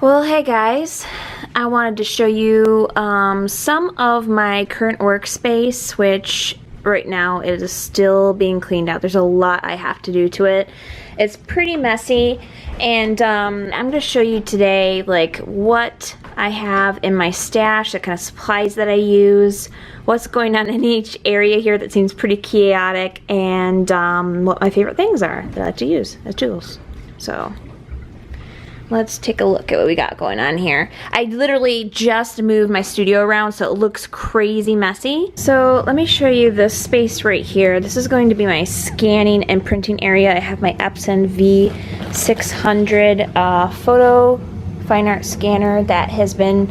Well, hey guys, I wanted to show you some of my current workspace, which right now it is still being cleaned out. There's a lot I have to do to it. It's pretty messy, and I'm going to show you today like what I have in my stash, the kind of supplies that I use, what's going on in each area here that seems pretty chaotic, and what my favorite things are that I like to use as tools. So let's take a look at what we got going on here. I literally just moved my studio around, so it looks crazy messy. So let me show you this space right here. This is going to be my scanning and printing area. I have my Epson V600 photo fine art scanner that has been,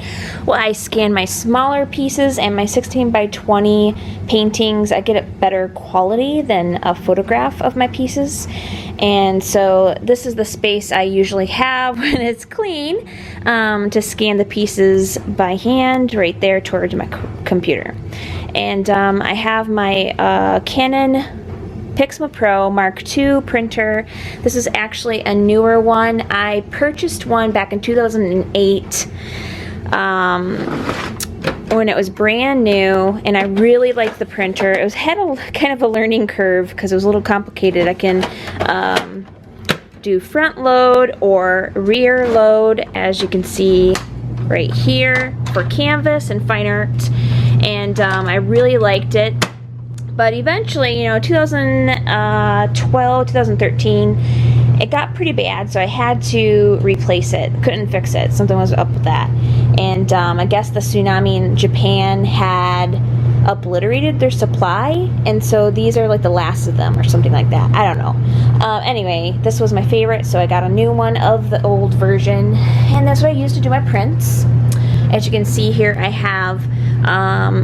well, I scan my smaller pieces and my 16 by 20 paintings. I get a better quality than a photograph of my pieces. And so this is the space I usually have when it's clean to scan the pieces by hand right there towards my computer. And I have my Canon Pixma Pro Mark II printer. This is actually a newer one. I purchased one back in 2008 when it was brand new, and I really liked the printer. It had a kind of a learning curve because it was a little complicated. I can do front load or rear load, as you can see right here, for canvas and fine art, and I really liked it. But eventually, you know, 2012, 2013, it got pretty bad, so I had to replace it. Couldn't fix it. Something was up with that. And I guess the tsunami in Japan had obliterated their supply, and so these are like the last of them or something like that. I don't know. Anyway, this was my favorite, so I got a new one of the old version, and that's what I used to do my prints. As you can see here, I have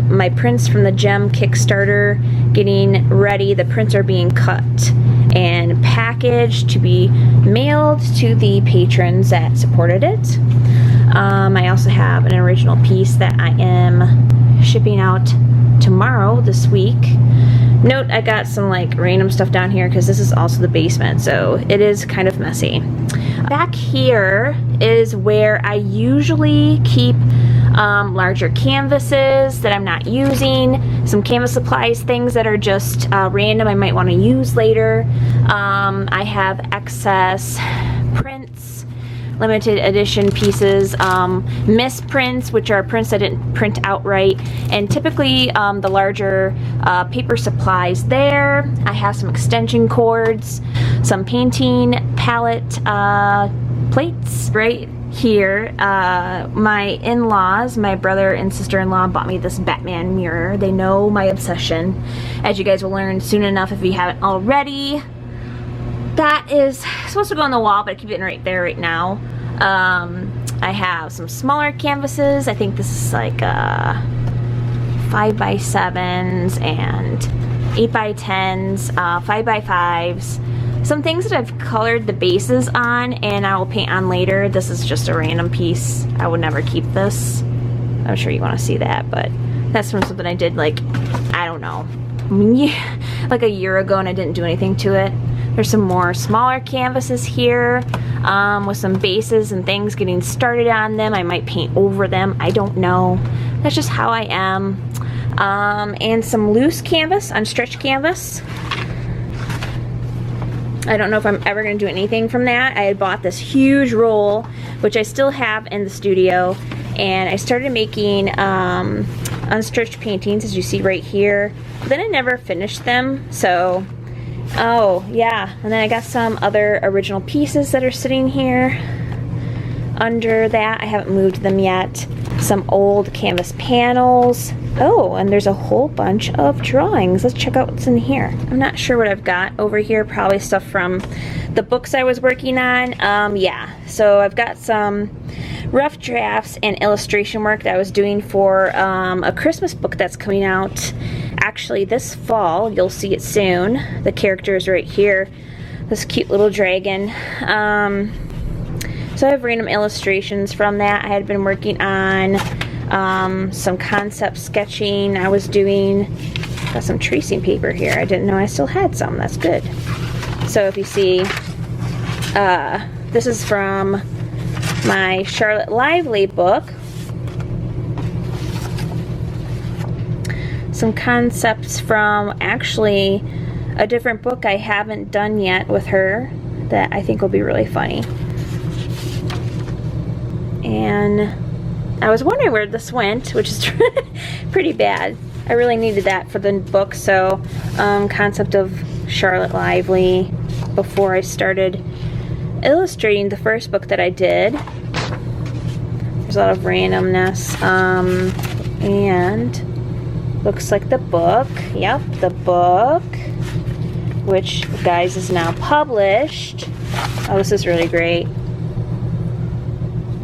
my prints from the Gem Kickstarter getting ready. The prints are being cut and packaged to be mailed to the patrons that supported it. I also have an original piece that I am shipping out tomorrow this week. Note, I got some like random stuff down here because this is also the basement, so it is kind of messy. Back here is where I usually keep larger canvases that I'm not using, some canvas supplies, things that are just random I might want to use later. I have excess prints, limited edition pieces, misprints, which are prints I didn't print outright, and typically the larger paper supplies there. I have some extension cords, some painting palette plates right here. My in-laws, my brother and sister-in-law, bought me this Batman mirror. They know my obsession, as you guys will learn soon enough if you haven't already. That is supposed to go on the wall, but I keep it right there right now. I have some smaller canvases. I think this is like 5x7s and 8x10s, 5x5s. Some things that I've colored the bases on and I will paint on later. This is just a random piece. I would never keep this. I'm sure you want to see that, but that's from something I did like, I don't know, like a year ago, and I didn't do anything to it. There's some more smaller canvases here with some bases and things getting started on them. I might paint over them. I don't know. That's just how I am. And some loose canvas, unstretched canvas. I don't know if I'm ever going to do anything from that. I had bought this huge roll, which I still have in the studio, and I started making unstretched paintings, as you see right here. But then I never finished them, so, oh yeah. And then I got some other original pieces that are sitting here under that. I haven't moved them yet. Some old canvas panels. Oh, and there's a whole bunch of drawings. Let's check out what's in here. I'm not sure what I've got over here. Probably stuff from the books I was working on. Yeah, so I've got some rough drafts and illustration work that I was doing for a Christmas book that's coming out actually this fall. You'll see it soon. The character is right here. This cute little dragon. So I have random illustrations from that. I had been working on some concept sketching. I was doing, got some tracing paper here. I didn't know I still had some. That's good. So if you see, this is from my Charlotte Lively book. Some concepts from actually a different book I haven't done yet with her that I think will be really funny. And I was wondering where this went, which is pretty bad. I really needed that for the book, so concept of Charlotte Lively before I started illustrating the first book that I did. There's a lot of randomness, and looks like the book, yep, the book, which, guys, is now published. Oh, this is really great.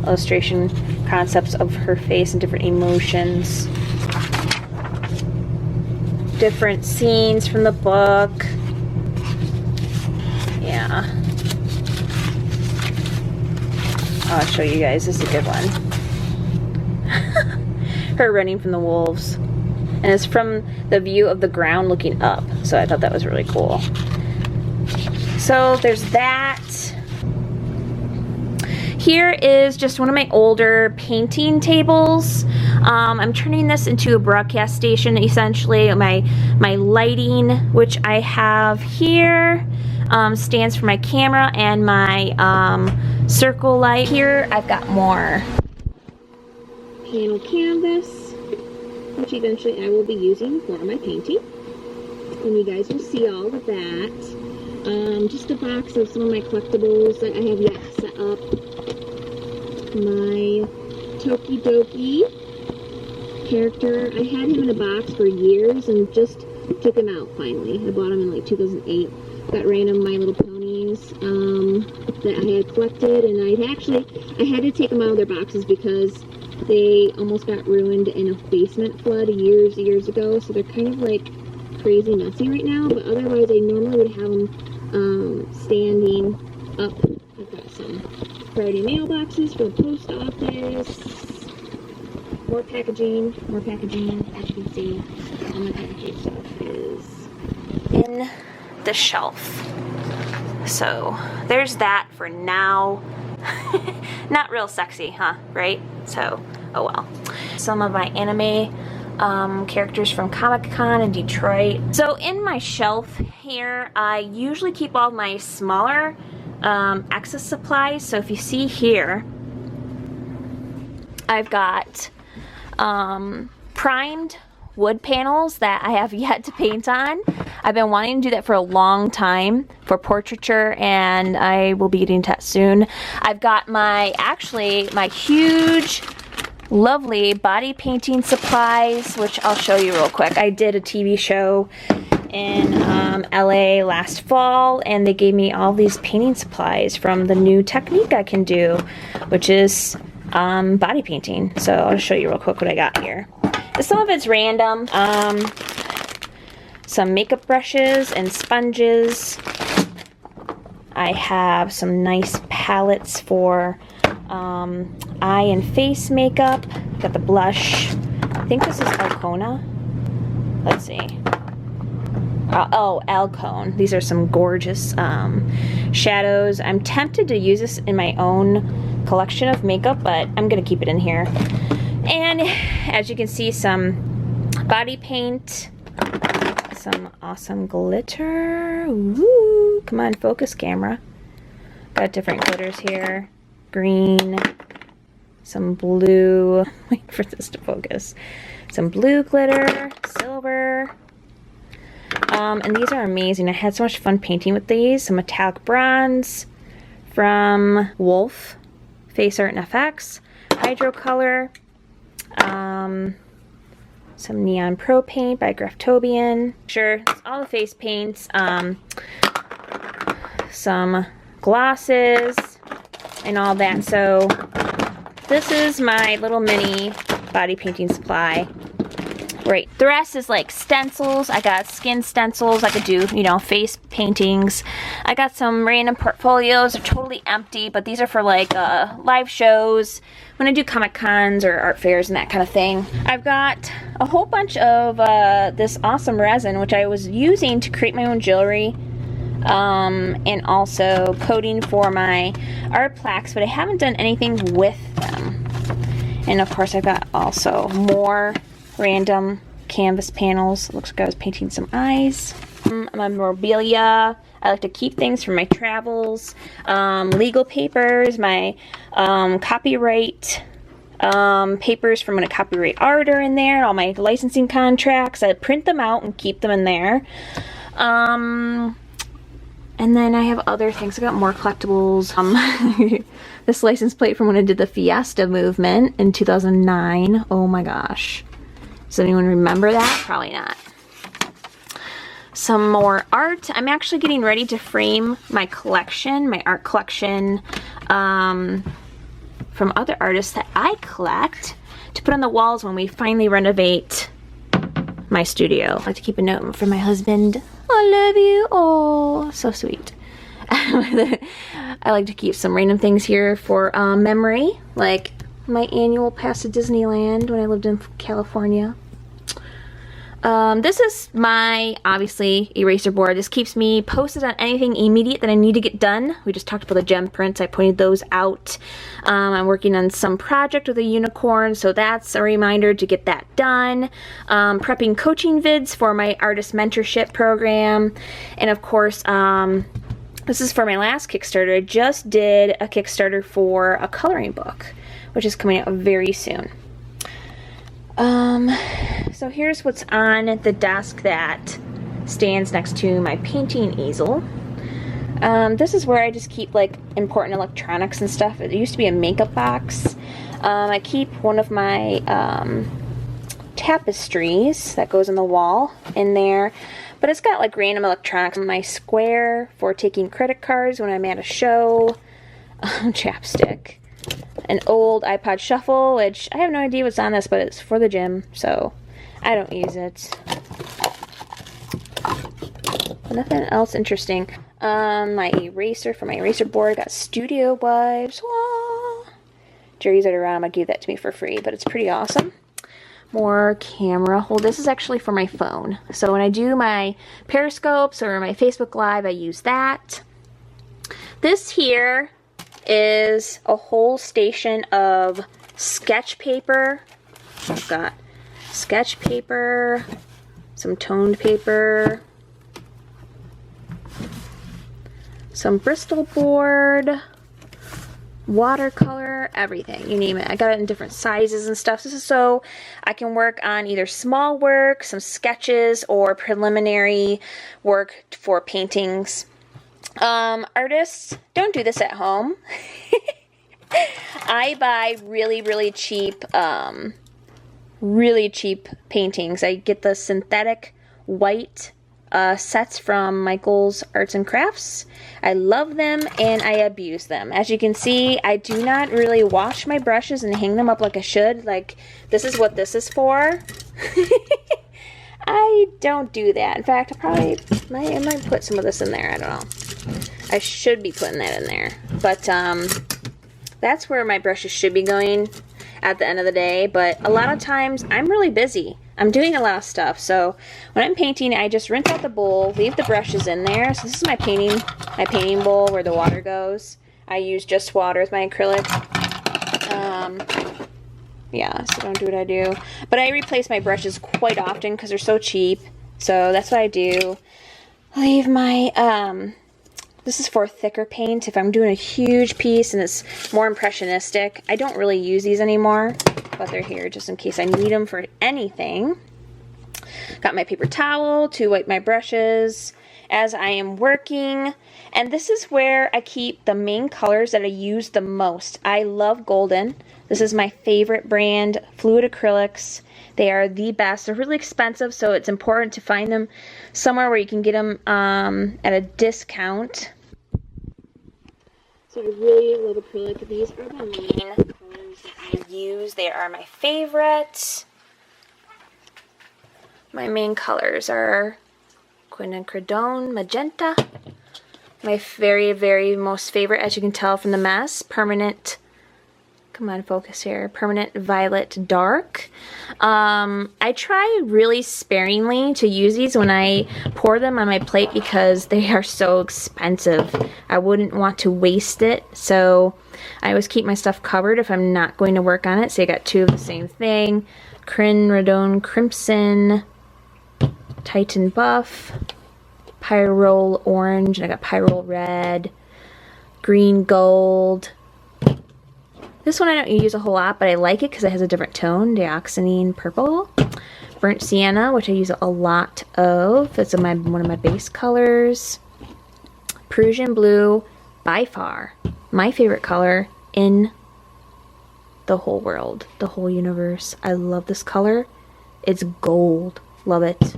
Illustration concepts of her face and different emotions. Different scenes from the book. Yeah. I'll show you guys. This is a good one. Her running from the wolves. And it's from the view of the ground looking up. So I thought that was really cool. So there's that. Here is just one of my older painting tables. I'm turning this into a broadcast station, essentially. My lighting, which I have here, stands for my camera and my circle light. Here I've got more panel canvas, which eventually I will be using for my painting. And you guys will see all of that. Just a box of some of my collectibles that I have yet to set up. My Tokidoki character. I had him in a box for years and just took him out finally. I bought him in like 2008. Got random My Little Ponies that I had collected, and I had to take them out of their boxes because they almost got ruined in a basement flood years ago, so they're kind of like crazy messy right now, but otherwise I normally would have them standing up. I've got some priority mailboxes for the post office. More packaging, as you can see. All my packaging stuff is in the shelf. So there's that for now. Not real sexy, huh? Right? So, oh well. Some of my anime characters from Comic-Con in Detroit. So in my shelf here, I usually keep all my smaller excess supplies. So if you see here, I've got primed wood panels that I have yet to paint on. I've been wanting to do that for a long time for portraiture, and I will be getting to that soon. I've got my huge, lovely body painting supplies, which I'll show you real quick. I did a TV show in LA last fall, and they gave me all these painting supplies from the new technique I can do, which is body painting. So I'll show you real quick what I got here. Some of it's random. Some makeup brushes and sponges. I have some nice palettes for eye and face makeup. Got the blush. I think this is Alcona. Let's see. Oh, Alcone. These are some gorgeous shadows. I'm tempted to use this in my own collection of makeup, but I'm gonna keep it in here. And as you can see, some body paint, some awesome glitter. Ooh, come on, focus camera. Got different glitters here. Green, some blue. Wait for this to focus. Some blue glitter, silver. And these are amazing. I had so much fun painting with these. Some metallic bronze from Wolf, Face Art and FX. Hydro color. Some Neon Pro paint by Graftobian. Sure, it's all the face paints. Some glosses and all that. So this is my little mini body painting supply. Right, the rest is like stencils. I got skin stencils. I could do, you know, face paintings. I got some random portfolios. They're totally empty, but these are for like live shows when I do Comic Cons or art fairs and that kind of thing. I've got a whole bunch of this awesome resin, which I was using to create my own jewelry and also coating for my art plaques, but I haven't done anything with them. And of course I've got also more random canvas panels. It looks like I was painting some eyes. Memorabilia. I like to keep things from my travels. Legal papers, my copyright papers from when I copyright art are in there. All my licensing contracts. I print them out and keep them in there. And then I have other things. I got more collectibles. This license plate from when I did the Fiesta movement in 2009. Oh my gosh. Does anyone remember that? Probably not. Some more art. I'm actually getting ready to frame my collection, my art collection from other artists that I collect to put on the walls when we finally renovate my studio. I like to keep a note from my husband. I love you. Oh, so sweet. I like to keep some random things here for memory, like my annual pass to Disneyland when I lived in California. This is my, obviously, eraser board. This keeps me posted on anything immediate that I need to get done. We just talked about the gem prints. I pointed those out. I'm working on some project with a unicorn, so that's a reminder to get that done. Prepping coaching vids for my artist mentorship program. And of course, this is for my last Kickstarter. I just did a Kickstarter for a coloring book, which is coming out very soon. So here's what's on the desk that stands next to my painting easel. This is where I just keep like important electronics and stuff. It used to be a makeup box. I keep one of my tapestries that goes on the wall in there, but it's got like random electronics. My square for taking credit cards when I'm at a show, chapstick. An old iPod Shuffle, which I have no idea what's on this, but it's for the gym, so I don't use it. Nothing else interesting. My eraser for my eraser board. Got studio wipes. Wah! Jerry's at around. I gave that to me for free, but it's pretty awesome. More camera hold. This is actually for my phone. So when I do my Periscopes or my Facebook Live, I use that. This here is a whole station of sketch paper. I've got sketch paper, some toned paper, some Bristol board, watercolor, everything, you name it. I got it in different sizes and stuff. This is so I can work on either small work, some sketches, or preliminary work for paintings. Artists, don't do this at home. I buy really cheap paintings. I get the synthetic white sets from Michael's Arts and Crafts. I love them and I abuse them. As you can see, I do not really wash my brushes and hang them up like I should. Like, this is what this is for. I don't do that. In fact, I might put some of this in there. I don't know. I should be putting that in there. But that's where my brushes should be going at the end of the day. But a lot of times I'm really busy. I'm doing a lot of stuff. So when I'm painting, I just rinse out the bowl, leave the brushes in there. So this is my painting bowl where the water goes. I use just water with my acrylic. Yeah, so don't do what I do. But I replace my brushes quite often because they're so cheap. So that's what I do. Leave my, this is for thicker paint. If I'm doing a huge piece and it's more impressionistic, I don't really use these anymore. But they're here just in case I need them for anything. Got my paper towel to wipe my brushes as I am working. And this is where I keep the main colors that I use the most. I love Golden. This is my favorite brand, fluid acrylics. They are the best. They're really expensive, so it's important to find them somewhere where you can get them at a discount. So I really love acrylic. These are the main colors that I use. They are my favorites. My main colors are quinacridone, magenta. My very most favorite, as you can tell from the mess, permanent come on, focus here, Permanent Violet Dark. I try really sparingly to use these when I pour them on my plate because they are so expensive. I wouldn't want to waste it, so I always keep my stuff covered if I'm not going to work on it. So I got two of the same thing, Crin Radon Crimson, Titan Buff, Pyrrole Orange, and I got Pyrrole Red, Green Gold. This one I don't use a whole lot, but I like it because it has a different tone, Dioxazine Purple. Burnt Sienna, which I use a lot of. That's one of my base colors. Prussian Blue, by far my favorite color in the whole world, the whole universe. I love this color. It's gold. Love it.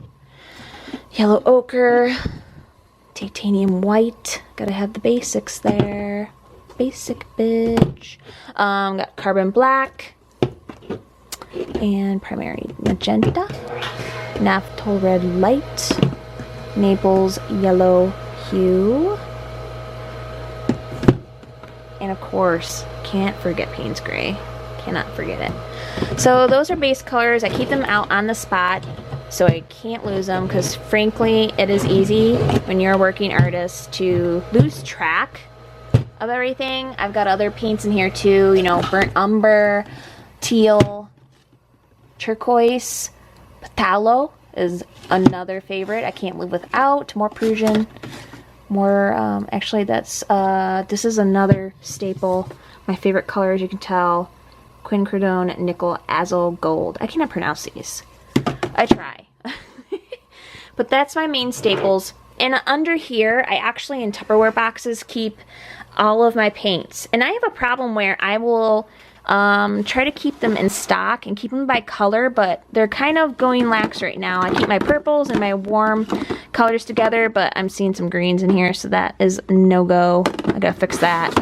Yellow Ochre, Titanium White. Gotta have the basics there. Basic bitch. Got Carbon Black and Primary Magenta, Naphthol Red Light, Naples Yellow Hue, and of course, can't forget Payne's Gray. Cannot forget it. So those are base colors. I keep them out on the spot so I can't lose them because frankly, it is easy when you're a working artist to lose track of everything. I've got other paints in here too, you know, burnt umber, teal, turquoise, phthalo is another favorite I can't live without. More Prussian, more, actually that's, this is another staple. My favorite color, as you can tell, Quincredone Nickel Azul Gold. I cannot pronounce these. I try. But that's my main staples. And under here, I actually in Tupperware boxes keep all of my paints. And I have a problem where I will try to keep them in stock and keep them by color, but they're kind of going lax right now. I keep my purples and my warm colors together, but I'm seeing some greens in here, so that is no-go. I gotta fix that.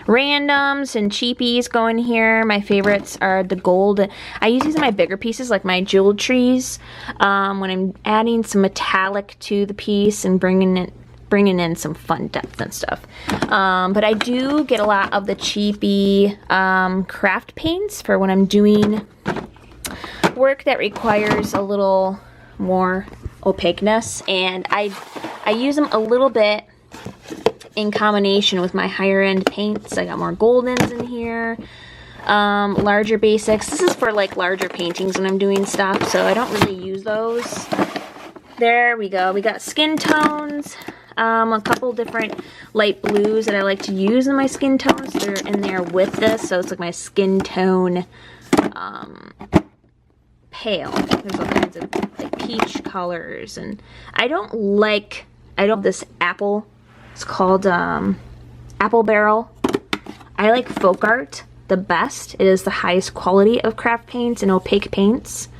Randoms and cheapies go in here. My favorites are the gold. I use these in my bigger pieces, like my jeweled trees, when I'm adding some metallic to the piece and bringing in some fun depth and stuff. But I do get a lot of the cheapy craft paints for when I'm doing work that requires a little more opaqueness, and I use them a little bit in combination with my higher end paints. I got more goldens in here, larger basics. This is for like larger paintings when I'm doing stuff, so I don't really use those. There we go. We got skin tones, a couple different light blues that I like to use in my skin tones. They're in there with this, so it's like my skin tone pale. There's all kinds of like peach colors, and I don't this apple. It's called Apple Barrel. I like Folk Art the best. It is the highest quality of craft paints and opaque paints.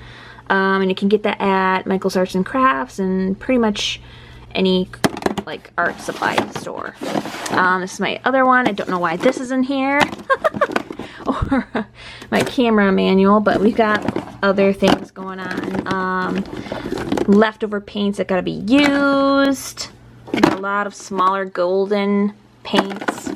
And you can get that at Michael's Arts and Crafts and pretty much any like art supply store. This is my other one. I don't know why this is in here. Or my camera manual, but we've got other things going on. Leftover paints that gotta be used. A lot of smaller golden paints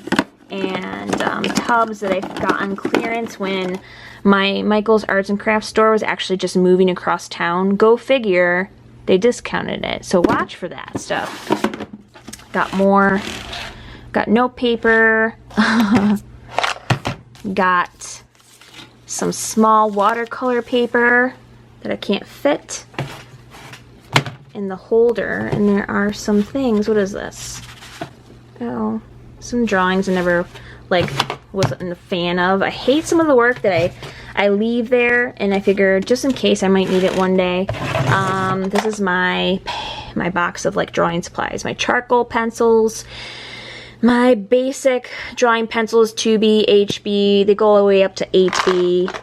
and tubs that I got on clearance when my Michael's Arts and Crafts store was actually just moving across town. Go figure, they discounted it. So watch for that stuff. Got more. Got note paper. Got some small watercolor paper that I can't fit in the holder, and there are some things. What is this? Oh, some drawings I never like wasn't a fan of. I hate some of the work that I leave there, and I figure just in case I might need it one day. This is my box of like drawing supplies. My charcoal pencils, my basic drawing pencils, 2B, HB. They go all the way up to 8B.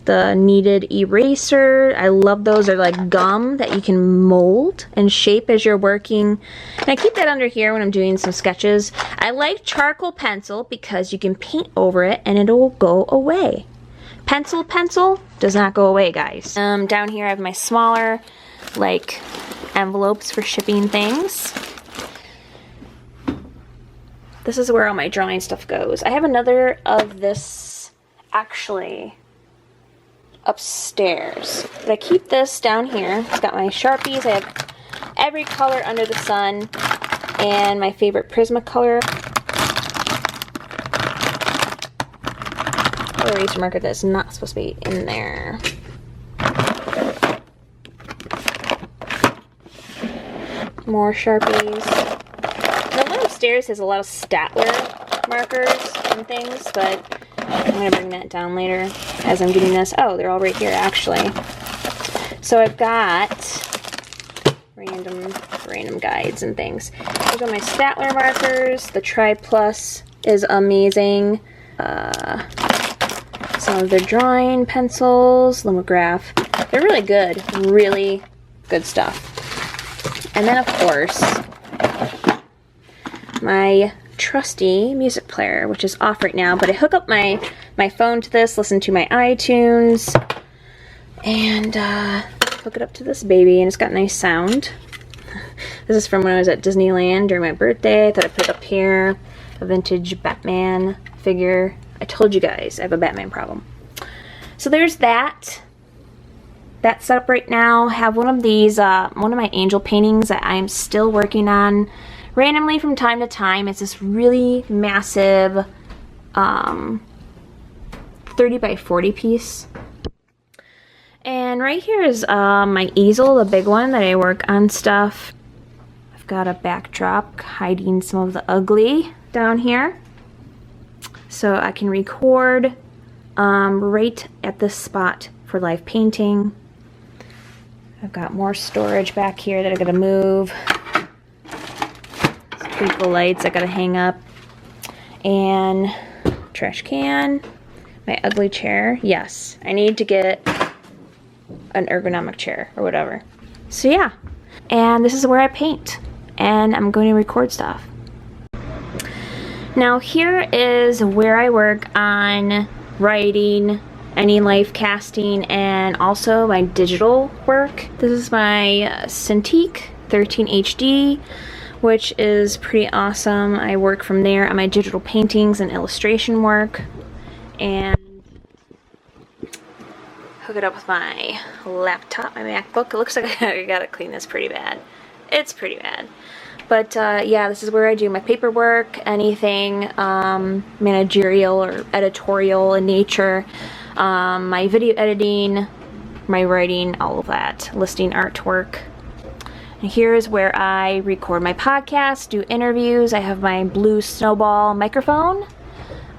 The kneaded eraser, I love those. They're like gum that you can mold and shape as you're working. And I keep that under here when I'm doing some sketches. I like charcoal pencil because you can paint over it and it'll go away. Pencil does not go away, guys. Down here I have my smaller like envelopes for shipping things. this is where all my drawing stuff goes. I have another of this actually upstairs, but I keep this down here. It's got my Sharpies. I have every color under the sun and my favorite Pixma color. Eraser marker that's not supposed to be in there. More Sharpies. The one upstairs has a lot of Statler markers and things, but I'm going to bring that down later as I'm getting this. Oh, they're all right here, actually. So I've got random guides and things. These are my Statler markers. The Tri Plus is amazing. Some of the drawing pencils, Lomograph. They're really good stuff. And then, of course, my trusty music player, which is off right now, but I hook up my phone to this, listen to my iTunes, and hook it up to this baby, and it's got nice sound. This is from when I was at Disneyland during my birthday. I thought I'd put it up here. A vintage Batman figure. I told you guys I have a Batman problem. So there's that. That's set up right now. Have one of these, one of my angel paintings that I'm still working on randomly from time to time. It's this really massive 30 by 40 piece. And right here is my easel, the big one that I work on stuff. I've got a backdrop hiding some of the ugly down here. So I can record right at this spot for live painting. I've got more storage back here that I gotta move. Some pretty cool lights I gotta hang up. And trash can. My ugly chair. Yes, I need to get an ergonomic chair or whatever. So yeah, and this is where I paint. And I'm going to record stuff. Now here is where I work on writing, any life casting, and also my digital work. This is my Cintiq 13 HD, which is pretty awesome. I work from there on my digital paintings and illustration work, and hook it up with my laptop, my MacBook. It looks like I gotta clean this pretty bad. It's pretty bad. But yeah, this is where I do my paperwork, anything managerial or editorial in nature, my video editing, my writing, all of that, listing artwork. And here's where I record my podcast, do interviews. I have my blue Snowball microphone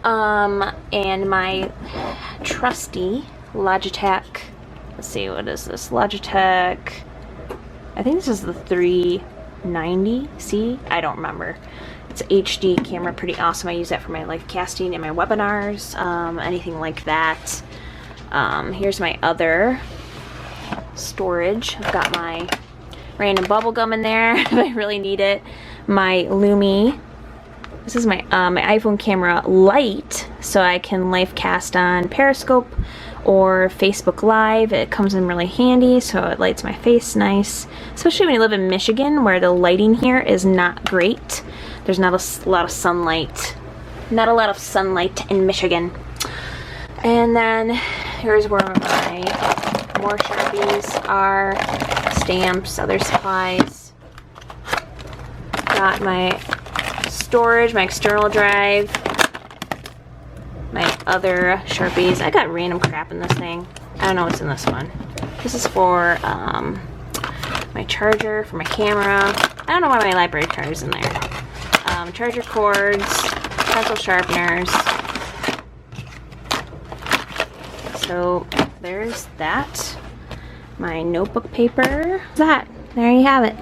and my trusty Logitech. Let's see, what is this? Logitech, I think this is the 390C. I don't remember. It's an HD camera, pretty awesome. I use that for my live casting and my webinars, anything like that. Here's my other storage. I've got my random bubble gum in there if I really need it. My Lumi. This is my my iPhone camera light, so I can live cast on Periscope or Facebook Live. It comes in really handy, so it lights my face nice, especially when you live in Michigan where the lighting here is not great. There's not a lot of sunlight. Not a lot of sunlight in Michigan. And then here's where my more Sharpies are, stamps, other supplies. Got my storage, my external drive, my other Sharpies. I got random crap in this thing. I don't know what's in this one. This is for my charger for my camera. I don't know why my library charger's in there. Charger cords, pencil sharpeners. So there's that. My notebook paper. There you have it.